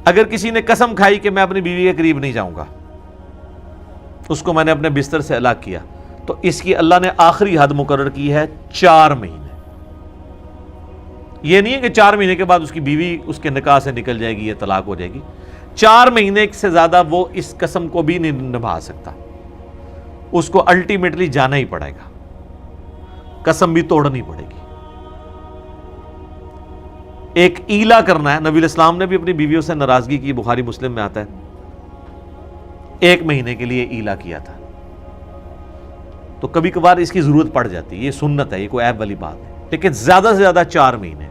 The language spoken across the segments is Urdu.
اگر کسی نے قسم کھائی کہ میں اپنی بیوی کے قریب نہیں جاؤں گا، اس کو میں نے اپنے بستر سے الگ کیا، تو اس کی اللہ نے آخری حد مقرر کی ہے 4 مہینے۔ یہ نہیں ہے کہ 4 مہینے کے بعد اس کی بیوی اس کے نکاح سے نکل جائے گی یا طلاق ہو جائے گی، 4 مہینے سے زیادہ وہ اس قسم کو بھی نہیں نبھا سکتا، اس کو الٹیمیٹلی جانا ہی پڑے گا، قسم بھی توڑنی پڑے گی۔ ایک ایلا کرنا ہے، نبی علیہ السلام نے بھی اپنی بیویوں سے ناراضگی کی، بخاری مسلم میں آتا ہے، 1 مہینے کے لیے ایلا کیا تھا۔ تو کبھی کبھار اس کی ضرورت پڑ جاتی ہے، یہ سنت ہے، یہ کوئی عیب والی بات نہیں، لیکن زیادہ سے زیادہ 4 مہینے۔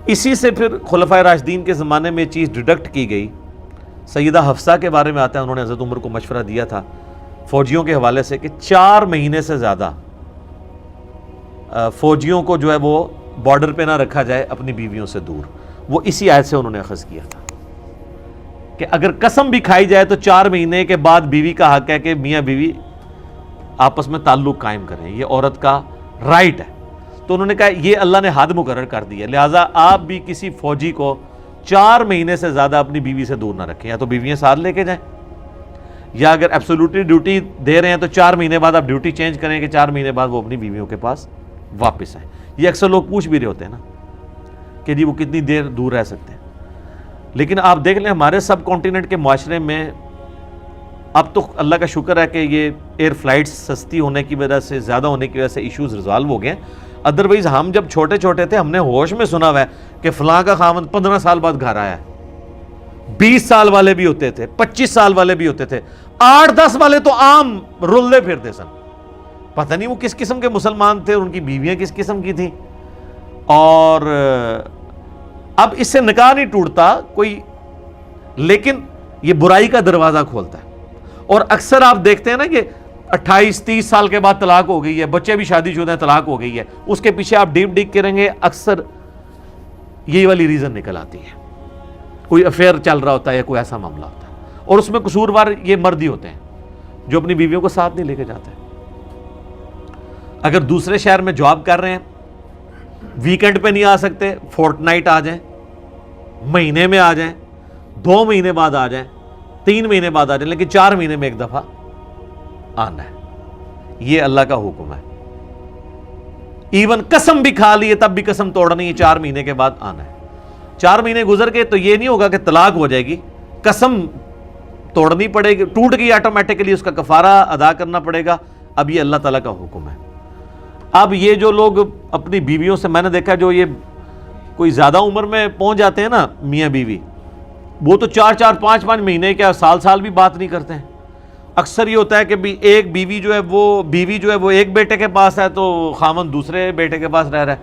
اسی سے پھر خلفائے راشدین کے زمانے میں چیز ڈیڈکٹ کی گئی۔ سیدہ حفصہ کے بارے میں آتا ہے، انہوں نے حضرت عمر کو مشورہ دیا تھا فوجیوں کے حوالے سے کہ 4 مہینے سے زیادہ فوجیوں کو جو ہے وہ بارڈر پہ نہ رکھا جائے اپنی بیویوں سے دور۔ وہ اسی آیت سے انہوں نے اخذ کیا تھا کہ اگر قسم بھی کھائی جائے تو 4 مہینے کے بعد بیوی کا حق ہے کہ میاں بیوی آپس میں تعلق قائم کریں، یہ عورت کا رائٹ ہے۔ تو انہوں نے کہا یہ اللہ نے حد مقرر کر دی ہے، لہٰذا آپ بھی کسی فوجی کو 4 مہینے سے زیادہ اپنی بیوی سے دور نہ رکھیں، یا تو بیویاں ساتھ لے کے جائیں، یا اگر ایبسولوٹلی ڈیوٹی دے رہے ہیں تو 4 مہینے بعد آپ ڈیوٹی چینج کریں کہ 4 مہینے بعد وہ اپنی بیویوں کے پاس واپس آئیں۔ یہ اکثر لوگ پوچھ بھی رہے ہوتے ہیں نا کہ جی وہ کتنی دیر دور رہ سکتے ہیں، لیکن آپ دیکھ لیں ہمارے سب کانٹیننٹ کے معاشرے میں اب تو اللہ کا شکر ہے کہ یہ ایئر فلائٹس سستی ہونے کی وجہ سے، زیادہ ہونے کی وجہ سے ایشوز ریزالو ہو گئے ہیں۔ ادروائز ہم جب چھوٹے چھوٹے تھے ہم نے ہوش میں سنا ہوا ہے کہ فلاں کا خاوند 15 سال بعد گھر آیا ہے، 20 سال والے بھی ہوتے تھے، 25 سال والے بھی ہوتے تھے، 8-10 والے تو عام رلے پھرتے سن۔ پتہ نہیں وہ کس قسم کے مسلمان تھے، ان کی بیویاں کس قسم کی تھیں، اور اب اس سے نکاح نہیں ٹوٹتا کوئی، لیکن یہ برائی کا دروازہ کھولتا ہے۔ اور اکثر آپ دیکھتے ہیں نا کہ 28-30 سال کے بعد طلاق ہو گئی ہے، بچے بھی شادی شدہ ہیں، طلاق ہو گئی ہے، اس کے پیچھے آپ ڈیپ کریں گے اکثر یہی والی ریزن نکل آتی ہے، کوئی افیئر چل رہا ہوتا ہے یا کوئی ایسا معاملہ ہوتا ہے، اور اس میں قصوروار یہ مرد ہی ہوتے ہیں جو اپنی بیویوں کو ساتھ نہیں لے کے جاتے ہیں۔ اگر دوسرے شہر میں جاب کر رہے ہیں، ویکنڈ پہ نہیں آ سکتے، فورٹ نائٹ آ جائیں، مہینے میں آ جائیں، 2 مہینے بعد آ جائیں، 3 مہینے بعد آ جائیں، لیکن 4 مہینے میں ایک دفعہ آنا ہے، یہ اللہ کا حکم ہے۔ ایون قسم بھی کھا لیے تب بھی قسم توڑنی ہے، 4 مہینے کے بعد آنا ہے۔ 4 مہینے گزر گئے تو یہ نہیں ہوگا کہ طلاق ہو جائے گی، قسم توڑنی پڑے گی، ٹوٹ گئی آٹومیٹکلی، اس کا کفارہ ادا کرنا پڑے گا۔ اب یہ اللہ تعالیٰ کا حکم ہے۔ اب یہ جو لوگ اپنی بیویوں سے، میں نے دیکھا جو یہ کوئی زیادہ عمر میں پہنچ جاتے ہیں نا میاں بیوی، وہ تو 4-4 5-5 مہینے کیا سال بھی بات نہیں کرتے ہیں۔ اکثر یہ ہوتا ہے کہ ایک بیوی جو ہے وہ ایک بیٹے کے پاس ہے تو خاوند دوسرے بیٹے کے پاس رہ رہا ہے،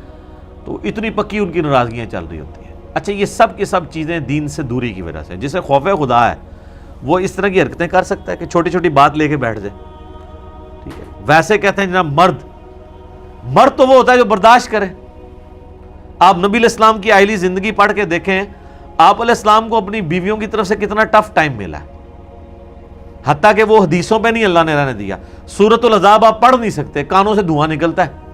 تو اتنی پکی ان کی ناراضگیاں چل رہی ہوتی ہیں۔ اچھا، یہ سب کی سب چیزیں دین سے دوری کی وجہ سے، جسے خوف خدا ہے وہ اس طرح کی حرکتیں کر سکتا ہے کہ چھوٹی چھوٹی بات لے کے بیٹھ جائے، ٹھیک ہے۔ ویسے کہتے ہیں جناب مرد تو وہ ہوتا ہے جو برداشت کرے۔ آپ نبی علیہ السلام کی آئلی زندگی پڑھ کے دیکھیں، آپ علیہ السلام کو اپنی بیویوں کی طرف سے کتنا ٹف ٹائم ملا ہے، حتیٰ کہ وہ حدیثوں پہ نہیں اللہ نے رہنے دیا۔ سورۃ الاحزاب آپ پڑھ نہیں سکتے، کانوں سے دھواں نکلتا ہے۔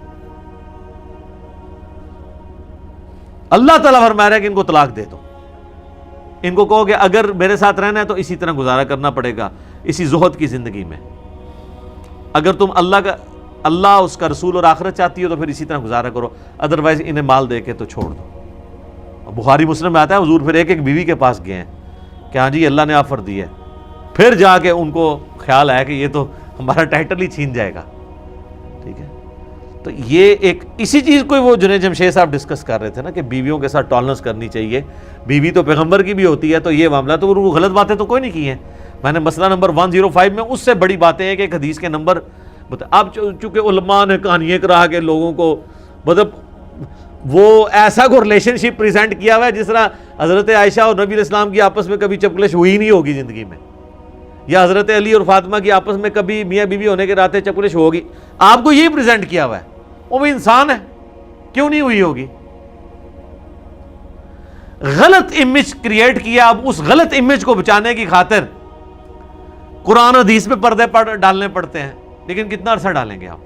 اللہ تعالیٰ فرما رہا ہے کہ ان کو طلاق دے دو، ان کو کہو کہ اگر میرے ساتھ رہنا ہے تو اسی طرح گزارا کرنا پڑے گا، اسی زہد کی زندگی میں۔ اگر تم اللہ اس کا رسول اور آخرت چاہتی ہو تو پھر اسی طرح گزارا کرو، ادروائز انہیں مال دے کے تو چھوڑ دو۔ بخاری مسلم میں آتا ہے حضور پھر ایک بیوی کے پاس گئے ہیں کہ ہاں جی اللہ نے آفر دی ہے، پھر جا کے ان کو خیال آیا کہ یہ تو ہمارا ٹائٹل ہی چھین جائے گا، ٹھیک ہے۔ تو یہ ایک اسی چیز کو وہ جنید جمشید صاحب ڈسکس کر رہے تھے نا کہ بیویوں کے ساتھ ٹالرنس کرنی چاہیے، بیوی تو پیغمبر کی بھی ہوتی ہے، تو یہ معاملہ تو وہ غلط باتیں تو کوئی نہیں کی ہیں۔ میں نے مسئلہ نمبر 105 میں اس سے بڑی باتیں ہیں کہ ایک حدیث کے نمبر اب چونکہ علماء نے کہانیاں کرا کے لوگوں کو مطلب وہ ایسا کو ریلیشن شپ پریزنٹ کیا ہوا ہے جس طرح حضرت عائشہ اور نبی علیہ السلام کی آپس میں کبھی چپکلش ہوئی نہیں ہوگی زندگی میں، یا حضرت علی اور فاطمہ کی آپس میں کبھی میاں بیوی ہونے کے ناطے چپکلش ہوگی، آپ کو یہی پریزنٹ کیا ہوا ہے۔ وہ بھی انسان ہے، کیوں نہیں ہوئی ہوگی؟ غلط امیج کریٹ کیا، اب اس غلط امیج کو بچانے کی خاطر قرآن حدیث میں پردے ڈالنے پڑتے ہیں، لیکن کتنا عرصہ ڈالیں گے آپ؟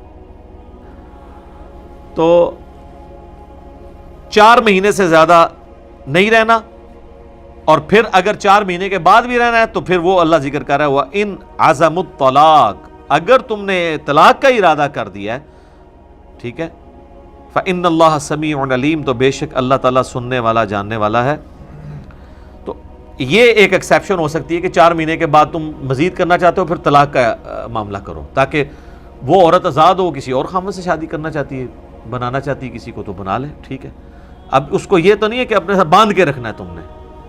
تو 4 مہینے سے زیادہ نہیں رہنا، اور پھر اگر 4 مہینے کے بعد بھی رہنا ہے تو پھر وہ اللہ ذکر کر رہا ہے وَإِنْ عَزَمُ الطَّلَاقِ، اگر تم نے طلاق کا ارادہ کر دیا ہے، ٹھیک ہے، فَإِنَّ اللَّهَ سَمِيعٌ عَلِيمٌ، تو بے شک اللہ تعالیٰ سننے والا جاننے والا ہے۔ تو یہ ایک ایکسیپشن ہو سکتی ہے کہ 4 مہینے کے بعد تم مزید کرنا چاہتے ہو، پھر طلاق کا معاملہ کرو، تاکہ وہ عورت آزاد ہو، کسی اور خامن سے شادی کرنا چاہتی ہے، بنانا چاہتی ہے کسی کو تو بنا لے، ٹھیک ہے۔ اب اس کو یہ تو نہیں ہے کہ اپنے ساتھ باندھ کے رکھنا ہے، تم نے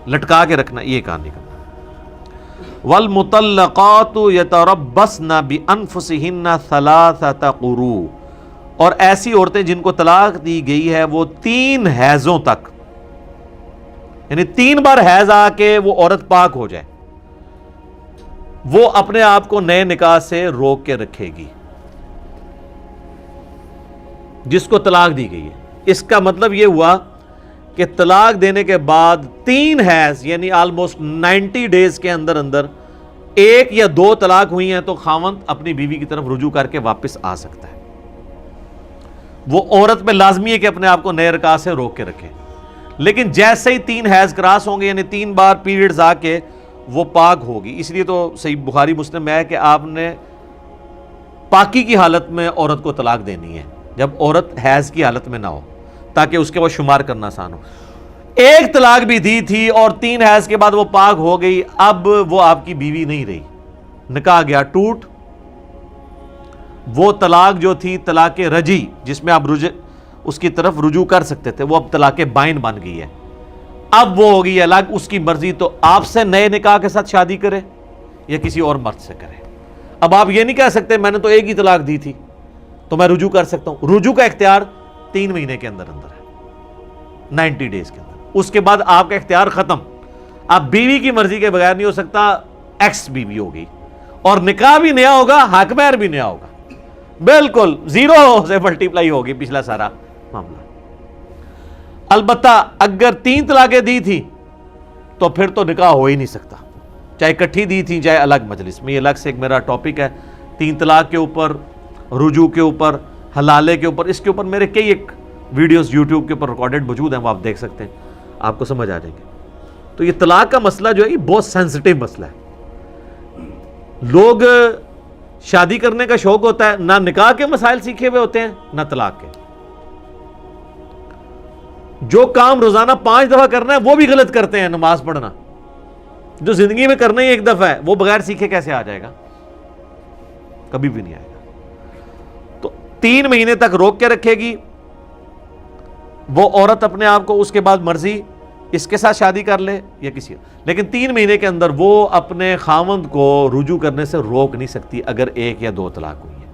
لٹکا کے رکھنا ہے، یہ کام نہیں کرنا۔ وَالْمُطَلَّقَاتُ يَتَرَبَّصْنَ بِأَنفُسِهِنَّ ثَلَاثَةَ قُرُوءٍ، اور ایسی عورتیں جن کو طلاق دی گئی ہے وہ 3 حیضوں تک، یعنی 3 بار حیض آ کے وہ عورت پاک ہو جائے، وہ اپنے آپ کو نئے نکاح سے روک کے رکھے گی، جس کو طلاق دی گئی ہے۔ اس کا مطلب یہ ہوا کہ طلاق دینے کے بعد 3 حیض یعنی آلموسٹ 90 ڈیز کے اندر اندر 1 یا 2 طلاق ہوئی ہیں تو خاوند اپنی بیوی کی طرف رجوع کر کے واپس آ سکتا ہے۔ وہ عورت پہ لازمی ہے کہ اپنے آپ کو نئے نکاح سے روک کے رکھے، لیکن جیسے ہی 3 حیض کراس ہوں گے، یعنی 3 بار پیریڈز آ کے وہ پاک ہوگی۔ اس لیے تو صحیح بخاری مسلم میں ہے کہ آپ نے پاکی کی حالت میں عورت کو طلاق دینی ہے، جب عورت حیض کی حالت میں نہ ہو، تاکہ اس کے بعد شمار کرنا آسان ہو۔ 1 طلاق بھی دی تھی اور 3 حیض کے بعد وہ پاک ہو گئی، اب وہ آپ کی بیوی نہیں رہی، نکاح گیا ٹوٹ۔ وہ طلاق جو تھی طلاق رجی، جس میں آپ اس کی طرف رجوع کر سکتے تھے، وہ اب طلاق بائن بن گئی ہے، اب وہ ہو گئی الگ، اس کی مرضی تو آپ سے نئے نکاح کے ساتھ شادی کرے یا کسی اور مرد سے کرے۔ اب آپ یہ نہیں کہہ سکتے میں نے تو 1 ہی طلاق دی تھی تو میں رجوع کر سکتا ہوں۔ رجوع کا اختیار 3 مہینے کے اندر اندر ہے، 90 ڈیز کے اندر، اس کے بعد آپ کا اختیار ختم۔ آپ بیوی کی مرضی کے بغیر نہیں ہو سکتا، ایکس بیوی ہوگی، اور نکاح بھی نیا ہوگا، حق مہر بھی نیا ہوگا، بالکل 0 سے ملٹیپلائی ہوگی پچھلا سارا معاملہ۔ البتہ اگر 3 طلاقیں دی تھی تو پھر تو نکاح ہو ہی نہیں سکتا، چاہے اکٹھی دی تھی چاہے الگ مجلس میں۔ یہ الگ سے ایک میرا ٹاپک ہے، 3 طلاق کے اوپر، رجوع کے اوپر، حلالے کے اوپر، اس کے اوپر میرے کئی ایک ویڈیوز یوٹیوب کے اوپر ریکارڈڈ موجود ہیں، وہ آپ دیکھ سکتے ہیں، آپ کو سمجھ آ جائیں گے۔ تو یہ طلاق کا مسئلہ جو ہے یہ بہت سینسٹیو مسئلہ ہے۔ لوگ شادی کرنے کا شوق ہوتا ہے، نہ نکاح کے مسائل سیکھے ہوئے ہوتے ہیں نہ طلاق کے۔ جو کام روزانہ 5 دفعہ کرنا ہے وہ بھی غلط کرتے ہیں، نماز پڑھنا جو زندگی میں کرنا ہی 1 دفعہ ہے، وہ بغیر سیکھے کیسے آ جائے گا؟ کبھی بھی نہیں آئے گا۔ تو 3 مہینے تک روک کے رکھے گی وہ عورت اپنے آپ کو، اس کے بعد مرضی اس کے ساتھ شادی کر لے یا کسی، لیکن 3 مہینے کے اندر وہ اپنے خاوند کو رجوع کرنے سے روک نہیں سکتی اگر 1 یا 2 طلاق ہوئی ہے۔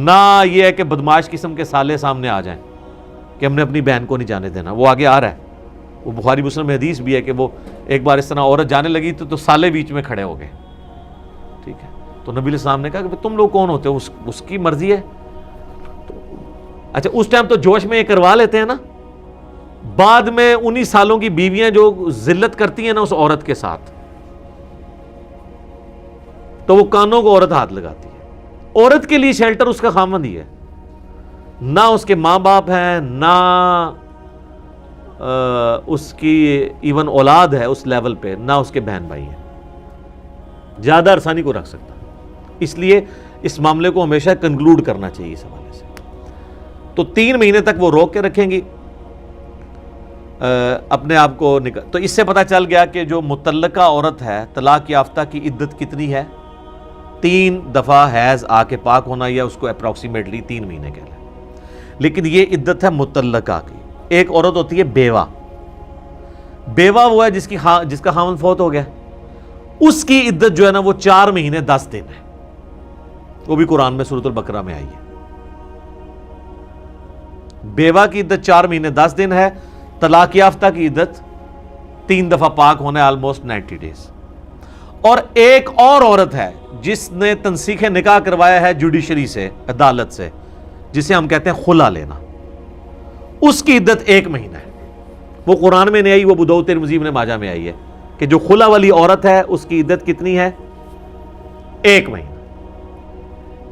نہ یہ ہے کہ بدماش قسم کے سالے سامنے آ جائیں کہ ہم نے اپنی بہن کو نہیں جانے دینا، وہ آگے آ رہا ہے، وہ بخاری مسلم میں حدیث بھی ہے کہ وہ ایک بار اس طرح عورت جانے لگی تو سالے بیچ میں کھڑے ہو گئے، ٹھیک ہے۔ تو نبی علیہ السلام نے کہا کہ تم لوگ کون ہوتے ہو؟ اس کی مرضی ہے۔ اچھا اس ٹائم تو جوش میں یہ کروا لیتے ہیں نا، بعد میں 19 سالوں کی بیویاں جو ذلت کرتی ہیں نا اس عورت کے ساتھ، تو وہ کانوں کو عورت ہاتھ لگاتی ہے۔ عورت کے لیے شیلٹر اس کا خامند ہی ہے، نہ اس کے ماں باپ ہیں، نہ اس کی ایون اولاد ہے اس لیول پہ، نہ اس کے بہن بھائی ہیں، زیادہ عرصہ کو رکھ سکتا۔ اس لیے اس معاملے کو ہمیشہ کنکلوڈ کرنا چاہیے اس حوالے سے۔ تو 3 مہینے تک وہ روک کے رکھیں گی اپنے آپ کو تو اس سے پتہ چل گیا کہ جو متعلقہ عورت ہے طلاق یافتہ کی عدت کتنی ہے؟ 3 دفعہ حیض آ کے پاک ہونا، یا اس کو اپروکسیمیٹلی 3 مہینے کہہ لیں۔ لیکن یہ عدت ہے متعلقہ کی۔ ایک عورت ہوتی ہے بیوہ۔ بیوہ وہ ہے جس کا خاوند فوت ہو گیا، اس کی عدت جو ہے نا وہ 4 مہینے 10 دن ہے، وہ بھی قرآن میں سورۃ البقرہ میں آئی ہے۔ بیوہ کی عدت 4 مہینے 10 دن ہے، طلاق یافتہ کی عدت 3 دفعہ پاک ہونے آلموسٹ 90 ڈیز۔ اور ایک اور عورت ہے جس نے تنسیخ نکاح کروایا ہے جوڈیشری سے، عدالت سے، جسے ہم کہتے ہیں خلا لینا، اس کی عدت 1 مہینہ ہے۔ وہ قرآن میں نہیں آئی، وہ ابو داؤد ترمذی ابن ماجہ میں آئی ہے کہ جو خلا والی عورت ہے اس کی عدت کتنی ہے؟ 1 مہینہ۔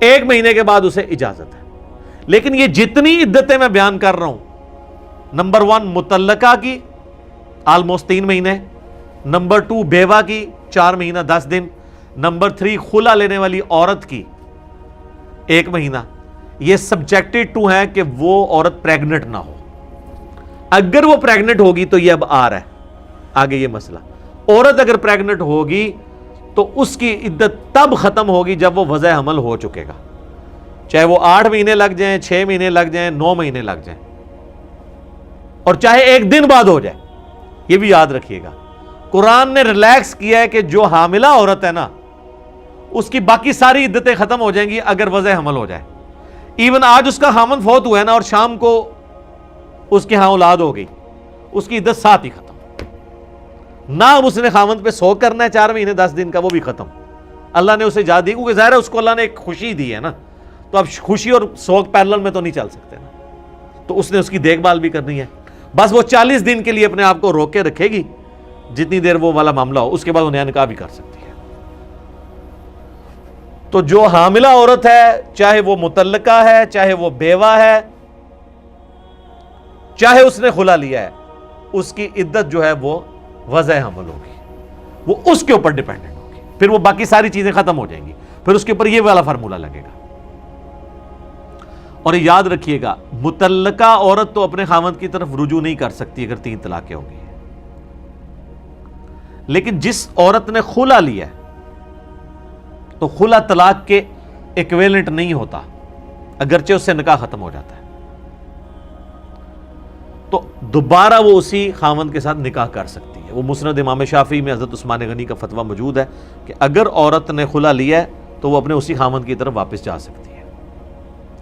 1 مہینے کے بعد اسے اجازت ہے۔ لیکن یہ جتنی عدتیں میں بیان کر رہا ہوں، نمبر 1 مطلقہ کی آلموسٹ 3 مہینے. نمبر 2 بیوہ کی 4 مہینہ 10 دن. نمبر 3 خلا لینے والی عورت کی 1 مہینہ. یہ سبجیکٹڈ ٹو ہے کہ وہ عورت پریگنٹ نہ ہو. اگر وہ پریگنٹ ہوگی تو یہ اب آ رہا ہے آگے یہ مسئلہ. عورت اگر پریگنٹ ہوگی تو اس کی عدت تب ختم ہوگی جب وہ وضع حمل ہو چکے گا, چاہے وہ 8 مہینے لگ جائیں, 6 مہینے لگ جائیں, 9 مہینے لگ جائیں, اور چاہے 1 دن بعد ہو جائے. یہ بھی یاد رکھیے گا, قرآن نے ریلیکس کیا ہے کہ جو حاملہ عورت ہے نا اس کی باقی ساری عدتیں ختم ہو جائیں گی اگر وضع حمل ہو جائے. ایون آج اس کا خامن فوت ہوا ہے نا اور شام کو اس کے ہاں اولاد ہو گئی, اس کی عدت ساتھ ہی ختم. نہ اب اس نے خامن پہ سوگ کرنا ہے 4 مہینے 10 دن کا, وہ بھی ختم. اللہ نے اسے اجازت دی کیونکہ ظاہر ہے اس کو اللہ نے ایک خوشی دی ہے نا, تو اب خوشی اور سوگ پیرلل میں تو نہیں چل سکتے نا, تو اس نے اس کی دیکھ بھال بھی کرنی ہے. بس وہ 40 دن کے لیے اپنے آپ کو روک کے رکھے گی جتنی دیر وہ والا معاملہ ہو, اس کے بعد وہ نیا نکاح بھی کر سکتی ہے. تو جو حاملہ عورت ہے, چاہے وہ مطلقہ ہے, چاہے وہ بیوہ ہے, چاہے اس نے خلا لیا ہے, اس کی عدت جو ہے وہ وضع حمل ہوگی, وہ اس کے اوپر ڈیپینڈنٹ ہوگی. پھر وہ باقی ساری چیزیں ختم ہو جائیں گی, پھر اس کے اوپر یہ والا فارمولہ لگے گا. اور یاد رکھیے گا, مطلقہ عورت تو اپنے خاوند کی طرف رجوع نہیں کر سکتی اگر 3 طلاقیں ہو گئی. لیکن جس عورت نے خلا لیا ہے تو خلا طلاق کے ایکویلنٹ نہیں ہوتا اگرچہ اس سے نکاح ختم ہو جاتا ہے, تو دوبارہ وہ اسی خاوند کے ساتھ نکاح کر سکتی ہے. وہ مسند امام شافعی میں حضرت عثمان غنی کا فتویٰ موجود ہے کہ اگر عورت نے خلا لیا ہے تو وہ اپنے اسی خاوند کی طرف واپس جا سکتی ہے,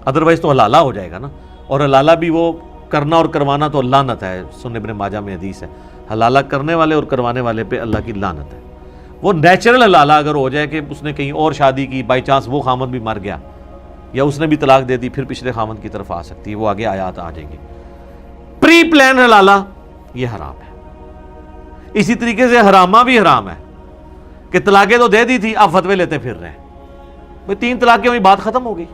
ادروائز تو حلالہ ہو جائے گا نا. اور حلالہ بھی وہ کرنا اور کروانا تو لعنت ہے, سنن ابن ماجہ میں حدیث ہے, حلالہ کرنے والے اور کروانے والے پہ اللہ کی لعنت ہے. وہ نیچرل حلالہ اگر ہو جائے کہ اس نے کہیں اور شادی کی, بائی چانس وہ خاوند بھی مر گیا یا اس نے بھی طلاق دے دی, پھر پچھلے خاوند کی طرف آ سکتی ہے, وہ آگے آیات آ جائیں گی. پری پلان حلالہ یہ حرام ہے. اسی طریقے سے حرامہ بھی حرام ہے کہ طلاقیں تو دے دی تھی, آپ فتوے لیتے پھر رہے ہیں. بھئی 3 طلاقیں ہوئی, بات ختم ہو گئی.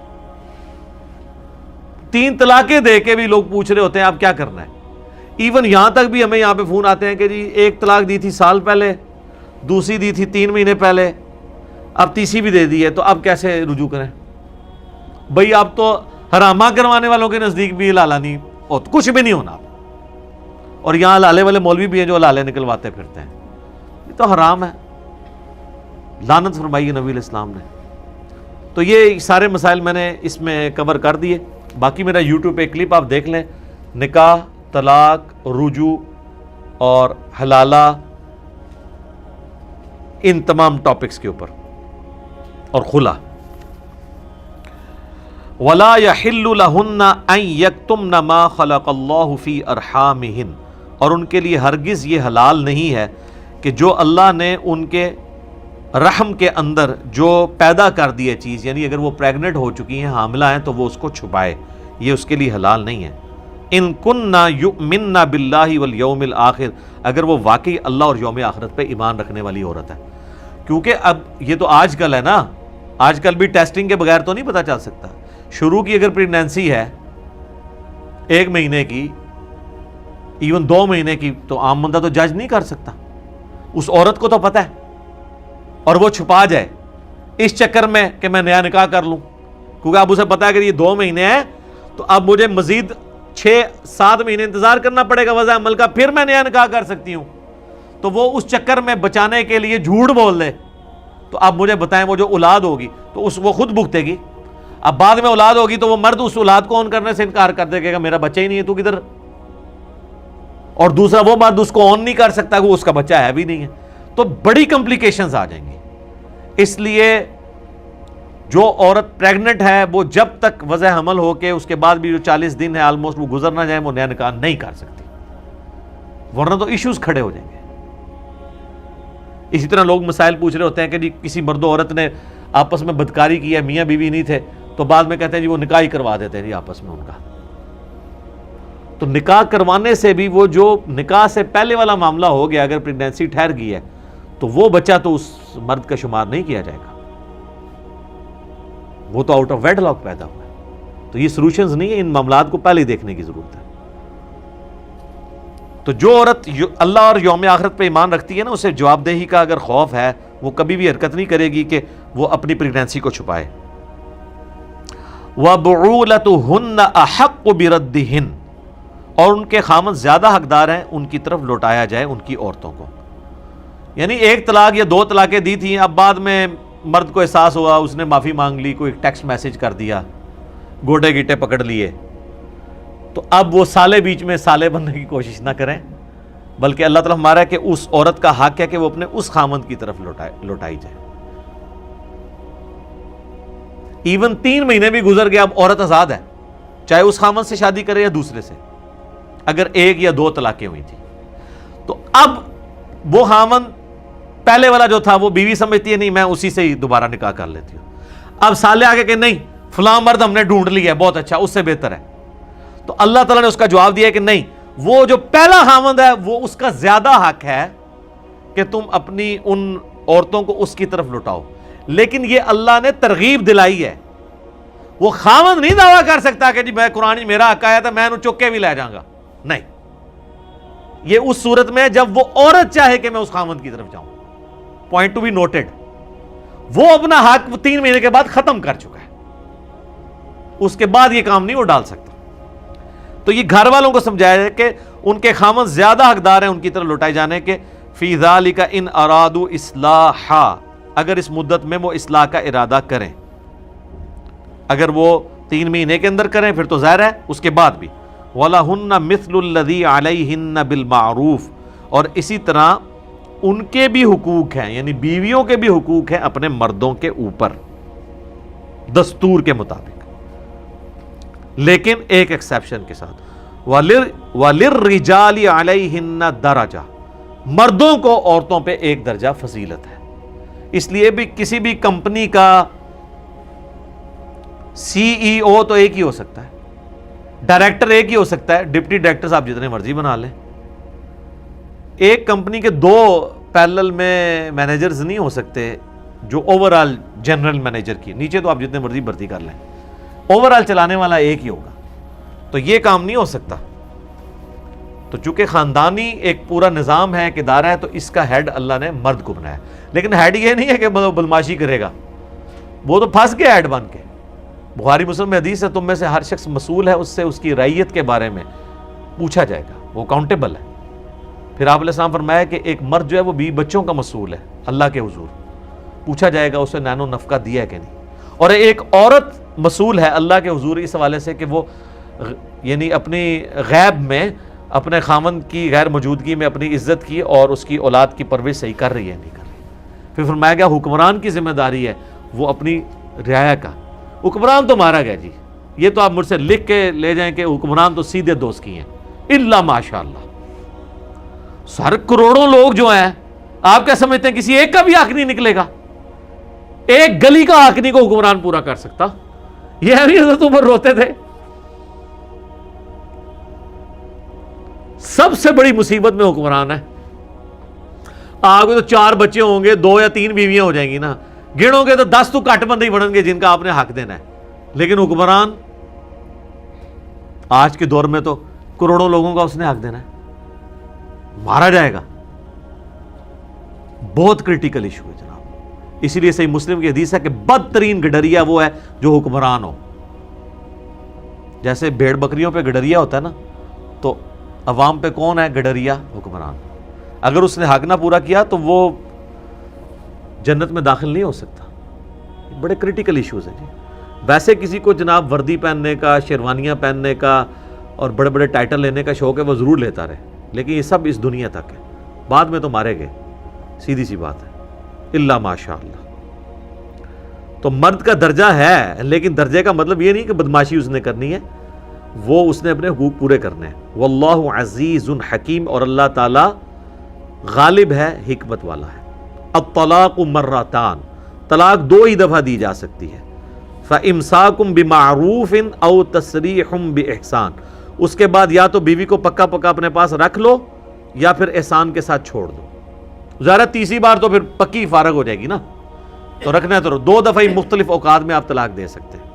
3 طلاقیں دے کے بھی لوگ پوچھ رہے ہوتے ہیں اب کیا کرنا ہے. ایون یہاں تک بھی ہمیں یہاں پہ فون آتے ہیں کہ جی 1 طلاق دی تھی سال پہلے, دوسری دی تھی 3 مہینے پہلے, اب تیسری بھی دے دی ہے, تو اب کیسے رجوع کریں. بھئی اب تو حرامہ کروانے والوں کے نزدیک بھی حلالہ نہیں ہوتا, کچھ بھی نہیں ہونا. اور یہاں حلالے والے مولوی بھی ہیں جو حلالے نکلواتے پھرتے ہیں, یہ تو حرام ہے, لعنت فرمائی ہے نبی علیہ السلام نے. تو یہ سارے مسائل میں نے اس میں کور کر دیے. باقی میرا یوٹیوب پہ کلپ آپ دیکھ لیں, نکاح, طلاق, رجوع اور حلالہ, ان تمام ٹاپکس کے اوپر, اور خلا. وَلَا يَحِلُّ لَهُنَّ أَن يَكْتُمْنَ مَا خَلَقَ اللَّهُ فِي أَرْحَامِهِنَّ, اور ان کے لیے ہرگز یہ حلال نہیں ہے کہ جو اللہ نے ان کے رحم کے اندر جو پیدا کر دی ہے چیز, یعنی اگر وہ پریگنٹ ہو چکی ہیں, حاملہ ہیں, تو وہ اس کو چھپائے, یہ اس کے لیے حلال نہیں ہے. ان کننا یؤمننا باللہ والیوم الآخر, اگر وہ واقعی اللہ اور یوم آخرت پہ ایمان رکھنے والی عورت ہے. کیونکہ اب یہ تو آج کل ہے نا, آج کل بھی ٹیسٹنگ کے بغیر تو نہیں پتہ چل سکتا. شروع کی اگر پریگنینسی ہے 1 مہینے کی, ایون 2 مہینے کی, تو عام بندہ تو جج نہیں کر سکتا. اس عورت کو تو پتہ ہے, اور وہ چھپا جائے اس چکر میں کہ میں نیا نکاح کر لوں, کیونکہ اب اسے پتا ہے کہ یہ 2 مہینے ہیں تو اب مجھے مزید 6-7 مہینے انتظار کرنا پڑے گا وضع عمل کا, پھر میں نیا نکاح کر سکتی ہوں. تو وہ اس چکر میں بچانے کے لیے جھوٹ بول دے, تو اب مجھے بتائیں وہ جو اولاد ہوگی تو وہ خود بھگتے گی. اب بعد میں اولاد ہوگی تو وہ مرد اس اولاد کو اون کرنے سے انکار کر دے گا, میرا بچہ ہی نہیں ہے, تو کدھر. اور دوسرا وہ مرد اس کو اون نہیں کر سکتا کہ وہ اس کا بچہ ہے بھی نہیں ہے, تو بڑی کمپلیکیشنز آ جائیں گی. اس لیے جو عورت پریگننٹ ہے وہ جب تک وضع حمل ہو کے اس کے بعد بھی جو 40 دن ہے آلموسٹ وہ گزر نہ جائیں, وہ نیا نکاح نہیں کر سکتی, ورنہ تو ایشوز کھڑے ہو جائیں گے. اسی طرح لوگ مسائل پوچھ رہے ہوتے ہیں کہ جی کسی مرد و عورت نے آپس میں بدکاری کی ہے, میاں بیوی نہیں تھے, تو بعد میں کہتے ہیں جی وہ نکاح ہی کروا دیتے ہیں جی آپس میں ان کا. تو نکاح کروانے سے بھی وہ جو نکاح سے پہلے والا معاملہ ہو گیا, اگر پریگنینسی ٹھہر گئی ہے تو وہ بچہ تو اس مرد کا شمار نہیں کیا جائے گا, وہ تو آؤٹ آف ویڈ لاک پیدا ہوا ہے. تو یہ سولوشنز نہیں ہے, ان معاملات کو پہلے دیکھنے کی ضرورت ہے. تو جو عورت اللہ اور یوم آخرت پہ ایمان رکھتی ہے نا، اسے جواب دہی کا اگر خوف ہے، وہ کبھی بھی حرکت نہیں کرے گی کہ وہ اپنی پریگنینسی کو چھپائے. وَبُعُولَتُهُنَّ أَحَقُّ بِرَدِّهِنَّ، اور ان کے خامند زیادہ حقدار ہیں ان کی طرف لوٹایا جائے ان کی عورتوں کو. یعنی ایک طلاق یا 2 طلاقیں دی تھیں، اب بعد میں مرد کو احساس ہوا، اس نے معافی مانگ لی، کوئی ٹیکسٹ میسج کر دیا، گوٹے گیٹے پکڑ لیے، تو اب وہ سالے بیچ میں سالے بننے کی کوشش نہ کریں، بلکہ اللہ تعالیٰ ہمارا ہے کہ اس عورت کا حق ہے کہ وہ اپنے اس خامند کی طرف لوٹائی جائے. ایون 3 مہینے بھی گزر گئے، اب عورت آزاد ہے، چاہے اس خامند سے شادی کرے یا دوسرے سے، اگر 1 یا 2 طلاقیں ہوئی تھی. تو اب وہ خامند پہلے والا جو تھا وہ بیوی سمجھتی ہے نہیں میں اسی سے ہی دوبارہ نکاح کر لیتی ہوں. اب سالے آگے کہ نہیں فلاں مرد ہم نے ڈھونڈ لیا ہے بہت اچھا، اس سے بہتر ہے. تو اللہ تعالیٰ نے اس کا جواب دیا کہ نہیں، وہ جو پہلا خامند ہے وہ اس کا زیادہ حق ہے کہ تم اپنی ان عورتوں کو اس کی طرف لٹاؤ. لیکن یہ اللہ نے ترغیب دلائی ہے. وہ خامند نہیں دعویٰ کر سکتا کہ جی میں قرآن میرا حق آیا تھا میں انہوں چک کے بھی لے جاؤں گا، نہیں. یہ اس صورت میں جب وہ عورت چاہے کہ میں اس خامند کی طرف جاؤں. پوائنٹ ٹو بی نوٹڈ، وہ اپنا حق 3 مہینے کے بعد ختم کر چکا ہے، اس کے بعد یہ کام نہیں وہ ڈال سکتا. تو یہ گھر والوں کو سمجھایا جائے کہ ان کے خامند زیادہ حقدار ہیں ان کی طرف لوٹائے جانے کے. فی ذالک ان ارادوا اصلاحا، اگر اس مدت میں وہ اصلاح کا ارادہ کریں. اگر وہ 3 مہینے کے اندر کریں پھر تو ظاہر ہے اس کے بعد بھی. وَلَهُنَّ مِثْلُ الَّذِي عَلَيْهِنَّ بِالْمَعْرُوفِ، اور اسی طرح ان کے بھی حقوق ہیں، یعنی بیویوں کے بھی حقوق ہیں اپنے مردوں کے اوپر دستور کے مطابق، لیکن ایک ایکسیپشن کے ساتھ. وَلِلرِّجَالِ عَلَيْهِنَّ دَرَجَةٌ، مردوں کو عورتوں پہ 1 درجہ فضیلت ہے. اس لیے بھی کسی بھی کمپنی کا CEO تو ایک ہی ہو سکتا ہے، ڈائریکٹر ایک ہی ہو سکتا ہے، ڈپٹی ڈائریکٹر آپ جتنے مرضی بنا لیں. ایک کمپنی کے 2 پیرلل میں مینیجرز نہیں ہو سکتے جو اوورال جنرل مینیجر کی، نیچے تو آپ جتنے مرضی بھرتی کر لیں، اوورال چلانے والا ایک ہی ہوگا. تو یہ کام نہیں ہو سکتا. تو چونکہ خاندانی ایک پورا نظام ہے، ایک ادارہ ہے، تو اس کا ہیڈ اللہ نے مرد کو بنایا. لیکن ہیڈ یہ نہیں ہے کہ بدماشی کرے گا، وہ تو پھنس گیا ہیڈ بن کے. بخاری مسلم میں حدیث ہے تم میں سے ہر شخص مسئول ہے، اس سے اس کی رعیت کے بارے میں پوچھا جائے گا، وہ اکاؤنٹیبل ہے. پھر آپ علیہ السلام فرمایا کہ ایک مرد جو ہے وہ 20 بچوں کا مسئول ہے اللہ کے حضور، پوچھا جائے گا اسے نینو نفقہ دیا ہے کہ نہیں. اور ایک عورت مسئول ہے اللہ کے حضور اس حوالے سے کہ وہ یعنی اپنی غیب میں اپنے خامند کی غیر موجودگی میں اپنی عزت کی اور اس کی اولاد کی پرورش صحیح کر رہی ہے نہیں کر رہی. پھر فرمایا گیا حکمران کی ذمہ داری ہے وہ اپنی رعایا کا. حکمران تو مارا گیا جی، یہ تو آپ مجھ سے لکھ کے لے جائیں کہ حکمران تو سیدھے دوست کی ہیں الا ماشاء اللہ. سر کروڑوں لوگ جو ہیں آپ کیا سمجھتے ہیں کسی ایک کا بھی حق نہیں نکلے گا؟ ایک گلی کا حق نہیں کو حکمران پورا کر سکتا. یہ حضرت عمر روتے تھے. سب سے بڑی مصیبت میں حکمران ہے. آپ کو تو 4 بچے ہوں گے، 2 یا 3 بیویاں ہو جائیں گی نا، گنو گے تو 10 تو کٹ بندے ہی بڑھیں گے جن کا آپ نے حق دینا ہے. لیکن حکمران آج کے دور میں تو کروڑوں لوگوں کا اس نے حق دینا ہے، مارا جائے گا. بہت کرٹیکل ایشو ہے جناب. اسی لیے صحیح مسلم کی حدیث ہے کہ بدترین گڈریا وہ ہے جو حکمران ہو. جیسے بھیڑ بکریوں پہ گڈریا ہوتا ہے نا، تو عوام پہ کون ہے گڈریا؟ حکمران. اگر اس نے حق نہ پورا کیا تو وہ جنت میں داخل نہیں ہو سکتا. بڑے کرٹیکل ایشوز ہیں جی. ویسے کسی کو جناب وردی پہننے کا، شیروانیاں پہننے کا اور بڑے بڑے ٹائٹل لینے کا شوق ہے، وہ ضرور لیتا رہے، لیکن یہ سب اس دنیا تک ہے، بعد میں تو مارے گئے. سیدھی سی بات ہے الا ماشاء اللہ. تو مرد کا درجہ ہے، لیکن درجے کا مطلب یہ نہیں کہ بدماشی اس نے کرنی ہے، وہ اس نے اپنے حقوق پورے کرنے ہیں. واللہ عزیز حکیم، اور اللہ تعالی غالب ہے، حکمت والا ہے. الطلاق مرتان، طلاق 2 ہی دفعہ دی جا سکتی ہے. فامساکم بمعروف او تسریح باحسان، اس کے بعد یا تو بیوی کو پکا پکا اپنے پاس رکھ لو یا پھر احسان کے ساتھ چھوڑ دو. ظاہر تیسری بار تو پھر پکی فارغ ہو جائے گی نا، تو رکھنا ہے تو 2 دفعہ ہی مختلف اوقات میں آپ طلاق دے سکتے ہیں.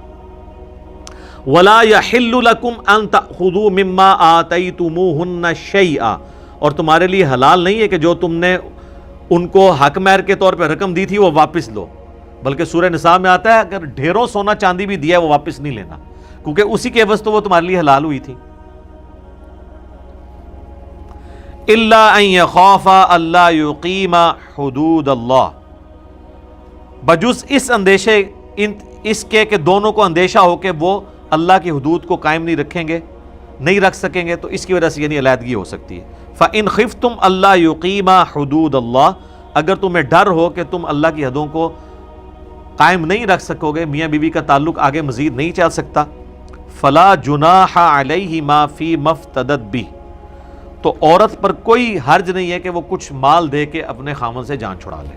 وَلَا يَحِلُّ لَكُمْ أَن تَأْخُذُوا مِمَّا آتَيْتُمُوهُنَّ شَيْئًا، اور تمہارے لیے حلال نہیں ہے کہ جو تم نے ان کو حق مہر کے طور پہ رقم دی تھی وہ واپس لو، بلکہ سورہ نساء میں آتا ہے اگر ڈھیروں سونا چاندی بھی دیا ہے وہ واپس نہیں لینا، کیونکہ اسی کے عوض تو وہ تمہارے لیے حلال ہوئی تھی۔ الا ان یخافا اللہ یقیم حدود اللہ، بجز اس اندیشے اس کے کہ دونوں کو اندیشہ ہو کہ وہ اللہ کی حدود کو قائم نہیں رکھیں گے، نہیں رکھ سکیں گے، تو اس کی وجہ سے یعنی علیحدگی ہو سکتی ہے۔ فَإِنْ خِفْتُمْ أَلَّا يُقِيمَ حُدُودَ اللَّهِ، اگر تمہیں ڈر ہو کہ تم اللہ کی حدوں کو قائم نہیں رکھ سکو گے، میاں بیوی کا تعلق آگے مزید نہیں چل سکتا، فَلَا جُنَاحَ عَلَيْهِمَا فِي مَا افْتَدَتْ بِهِ، تو عورت پر کوئی حرج نہیں ہے کہ وہ کچھ مال دے کے اپنے خامن سے جان چھڑا لے۔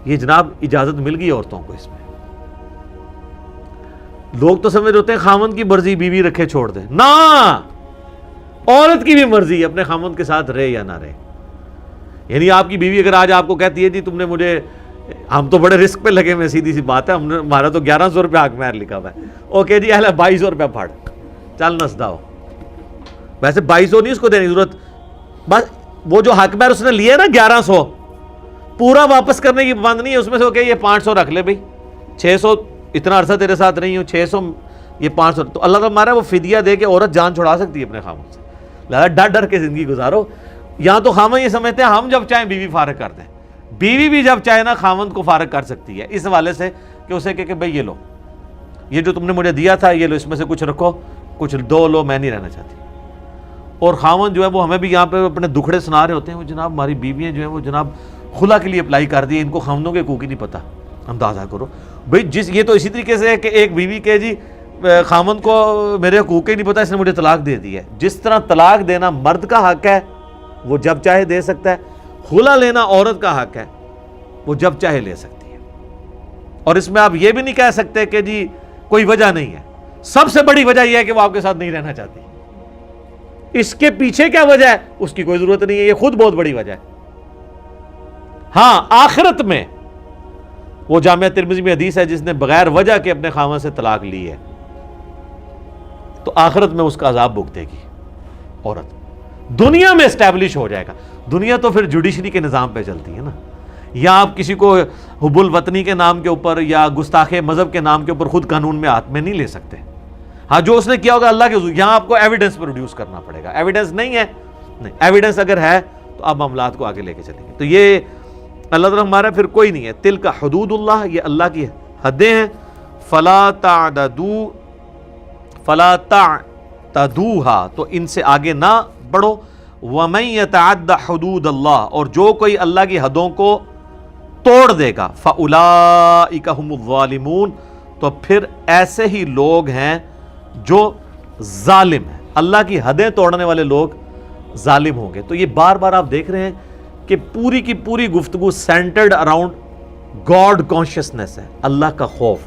یہ جناب اجازت مل گئی عورتوں کو اس میں۔ لوگ تو سمجھ ہوتے ہیں خامن کی مرضی بیوی رکھے چھوڑ دے، نہ، عورت کی بھی مرضی اپنے خامن کے ساتھ رہے یا نہ رہے۔ یعنی آپ کی بیوی اگر آج آپ کو کہتی ہے جی تم نے مجھے، ہم تو بڑے رسک پہ لگے میں، سیدھی سی بات ہے، ہمارا تو 1100 روپے حق مہر لکھا ہوا ہے، اوکے جی 2200 روپے پھاڑ، چل نسدا ہو، ویسے 2200 نہیں اس کو دینے کی ضرورت، بس وہ جو حق مہر اس نے لیا نا 1100 پورا واپس کرنے کی پابند نہیں ہے، اس میں سے اوکے یہ 500 رکھ لے بھائی، 600 اتنا عرصہ تیرے ساتھ نہیں ہوں، 600 یہ 500، تو اللہ تعالیٰ ہمارا وہ فدیہ دے کے عورت جان چھڑا سکتی ہے اپنے خامن سے، لہذا ڈر ڈر کے زندگی گزارو۔ یہاں تو خامن یہ سمجھتے ہیں ہم جب چاہیں بیوی فارغ کر دیں، بیوی بھی جب چاہے نا خامن کو فارغ کر سکتی ہے، اس حوالے سے کہ اسے کہ بھئی یہ لو، یہ جو تم نے مجھے دیا تھا یہ لو، اس میں سے کچھ رکھو، کچھ دو لو، میں نہیں رہنا چاہتی۔ اور خامن جو ہے وہ ہمیں بھی یہاں پہ اپنے دکھڑے سنا رہے ہوتے ہیں، وہ جناب ہماری بیویاں جو ہیں وہ جناب خلا کے لیے اپلائی کر دی، ان کو خامنوں کے حقوق ہی نہیں پتہ، اندازہ کرو بھئی، یہ تو اسی طریقے سے ہے کہ ایک بیوی کے جی خامن کو میرے حقوق ہی نہیں پتہ، اس نے مجھے طلاق دے دی ہے۔ جس طرح طلاق دینا مرد کا حق ہے وہ جب چاہے دے سکتا ہے، خلا لینا عورت کا حق ہے وہ جب چاہے لے سکتی ہے، اور اس میں آپ یہ بھی نہیں کہہ سکتے کہ جی کوئی وجہ نہیں ہے۔ سب سے بڑی وجہ یہ ہے کہ وہ آپ کے ساتھ نہیں رہنا چاہتی، اس کے پیچھے کیا وجہ ہے اس کی کوئی ضرورت نہیں ہے، یہ خود بہت بڑی وجہ ہے۔ ہاں آخرت میں وہ جامعہ ترمذی میں حدیث ہے جس نے بغیر وجہ کے اپنے خامن سے طلاق لی ہے تو آخرت میں اس کا عذاب بھگتے گی عورت، دنیا میں اسٹیبلش ہو جائے گا۔ دنیا تو پھر جوڈیشری کے نظام پہ چلتی ہے نا، یا آپ کسی کو حب الوطنی کے نام کے اوپر یا گستاخ مذہب کے نام کے اوپر خود قانون میں ہاتھ میں نہیں لے سکتے۔ ہاں جو اس نے کیا ہوگا اللہ کے حضور، یہاں آپ کو ایویڈنس پروڈیوس کرنا پڑے گا، ایویڈنس نہیں ہے، نہیں، ایویڈنس اگر ہے تو آپ معاملات کو آگے لے کے چلیں گے۔ تو یہ اللہ تعالیٰ ہمارا پھر کوئی نہیں ہے، تلک حدود اللہ، یہ اللہ کی حدیں ہیں، فلا تعتدوها، تو ان سے آگے نہ بڑھو، ومن یتعد حدود اللہ، اور جو کوئی اللہ کی حدوں کو توڑ دے گا، فاولئک هم الظالمون، تو پھر ایسے ہی لوگ ہیں جو ظالم ہیں، اللہ کی حدیں توڑنے والے لوگ ظالم ہوں گے۔ تو یہ بار بار آپ دیکھ رہے ہیں کہ پوری کی پوری گفتگو سینٹرڈ اراؤنڈ گاڈ کانشیسنس ہے، اللہ کا خوف،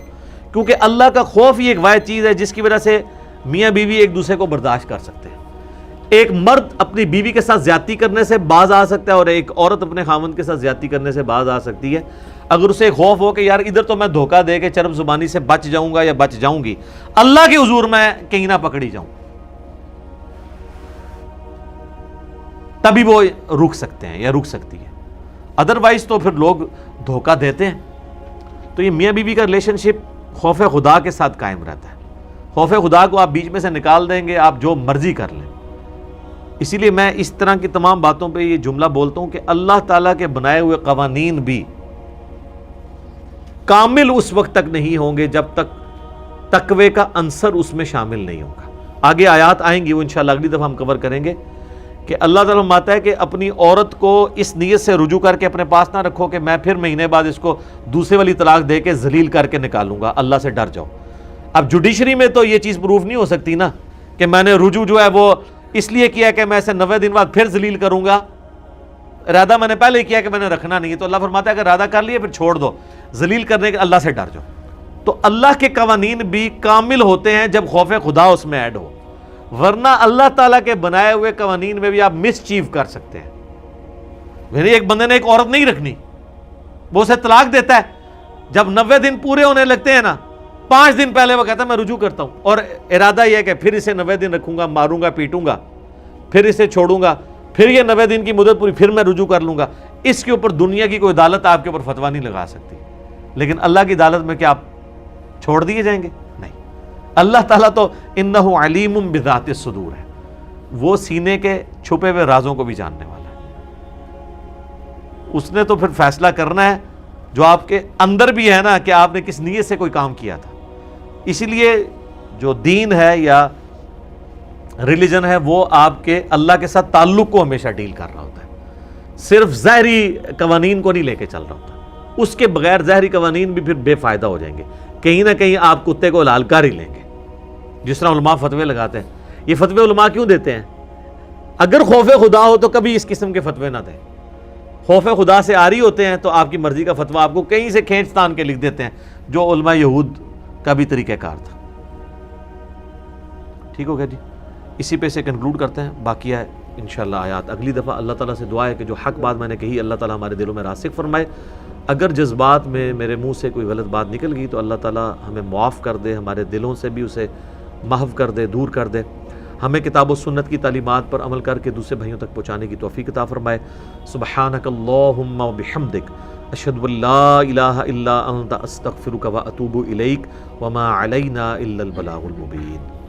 کیونکہ اللہ کا خوف ہی ایک واحد چیز ہے جس کی وجہ سے میاں بیوی ایک دوسرے کو برداشت کر سکتے ہیں۔ ایک مرد اپنی بیوی کے ساتھ زیادتی کرنے سے باز آ سکتا ہے اور ایک عورت اپنے خامند کے ساتھ زیادتی کرنے سے باز آ سکتی ہے، اگر اسے خوف ہو کہ یار ادھر تو میں دھوکہ دے کے چرب زبانی سے بچ جاؤں گا یا بچ جاؤں گی، اللہ کے حضور میں کہیں نہ پکڑی جاؤں، تبھی وہ رک سکتے ہیں یا رک سکتی ہے، ادروائز تو پھر لوگ دھوکہ دیتے ہیں۔ تو یہ میاں بیوی کا ریلیشن شپ خوف خدا کے ساتھ قائم رہتا ہے، خوف خدا کو آپ بیچ میں سے نکال دیں گے آپ جو مرضی کر لیں۔ اسی لیے میں اس طرح کی تمام باتوں پہ یہ جملہ بولتا ہوں کہ اللہ تعالیٰ کے بنائے ہوئے قوانین بھی کامل اس وقت تک نہیں ہوں گے جب تک تقوی کا عنصر اس میں شامل نہیں ہوگا۔ آگے آیات آئیں گی وہ انشاءاللہ اگلی دفعہ ہم کور کریں گے کہ اللہ تعالیٰ فرماتا ہے کہ اپنی عورت کو اس نیت سے رجوع کر کے اپنے پاس نہ رکھو کہ میں پھر مہینے بعد اس کو دوسرے والی طلاق دے کے ذلیل کر کے نکالوں گا، اللہ سے ڈر جاؤ۔ اب جوڈیشری میں تو یہ چیز پروف نہیں ہو سکتی نا کہ میں نے رجوع جو ہے وہ اس لیے کیا کہ میں اسے 90 دن بعد پھر ذلیل کروں گا، ارادہ میں نے پہلے کیا کہ میں نے رکھنا نہیں ہے، تو اللہ فرماتا ہے اگر ارادہ کر لیا پھر چھوڑ دو، ذلیل کرنے کے اللہ سے ڈر جاؤ۔ تو اللہ کے قوانین بھی کامل ہوتے ہیں جب خوف خدا اس میں ایڈ ہو، ورنہ اللہ تعالیٰ کے بنائے ہوئے قوانین میں بھی آپ مس چیو کر سکتے ہیں۔ میرے ایک بندے نے ایک عورت نہیں رکھنی، وہ اسے طلاق دیتا ہے، جب 90 دن پورے ہونے لگتے ہیں نا، 5 دن پہلے وہ کہتا ہے میں رجوع کرتا ہوں، اور ارادہ یہ ہے کہ پھر اسے 90 دن رکھوں گا، ماروں گا، پیٹوں گا، پھر اسے چھوڑوں گا، پھر یہ 90 دن کی مدت پوری، پھر میں رجوع کر لوں گا. اس کے اوپر دنیا کی کوئی عدالت آپ کے اوپر فتویٰ نہیں لگا سکتی. لیکن اللہ کی عدالت میں کیا آپ چھوڑ دیے جائیں گے؟ نہیں. اللہ تعالیٰ تو انہ علیم بذات الصدور ہے، وہ سینے کے چھپے ہوئے رازوں کو بھی جاننے والا ہے. اس نے تو پھر فیصلہ کرنا ہے جو آپ کے اندر بھی ہے نا، کہ آپ نے کس نیت سے کوئی کام کیا تھا. اسی لیے جو دین ہے یا ریلیجن ہے وہ آپ کے اللہ کے ساتھ تعلق کو ہمیشہ ڈیل کر رہا ہوتا ہے، صرف ظاہری قوانین کو نہیں لے کے چل رہا ہوتا. اس کے بغیر ظاہری قوانین بھی پھر بے فائدہ ہو جائیں گے، کہیں نہ کہیں آپ کتے کو حلال کر ہی لیں گے. جس طرح علماء فتوے لگاتے ہیں، یہ فتوے علماء کیوں دیتے ہیں؟ اگر خوف خدا ہو تو کبھی اس قسم کے فتوے نہ دیں. خوف خدا سے آری ہوتے ہیں تو آپ کی مرضی کا فتویٰ آپ کو کہیں سے کھینچ تان کے لکھ دیتے ہیں، جو علماء یہود کا بھی طریقہ کار تھا. ٹھیک ہو گیا جی، اسی پہ سے کنکلوڈ کرتے ہیں. باقی ہے انشاءاللہ آیات اگلی دفعہ. اللہ تعالیٰ سے دعا ہے کہ جو حق بات میں نے کہی اللہ تعالیٰ ہمارے دلوں میں راسخ فرمائے. اگر جذبات میں میرے منہ سے کوئی غلط بات نکل گئی تو اللہ تعالیٰ ہمیں معاف کر دے، ہمارے دلوں سے بھی اسے محو کر دے، دور کر دے. ہمیں کتاب و سنت کی تعلیمات پر عمل کر کے دوسرے بھائیوں تک پہنچانے کی توفیق عطا فرمائے. سبحانک اللہم و بحمدک، اشہد ان لا الہ الا انت، استغفرک و اتوب الیک، وما علینا الا البلاغ المبین.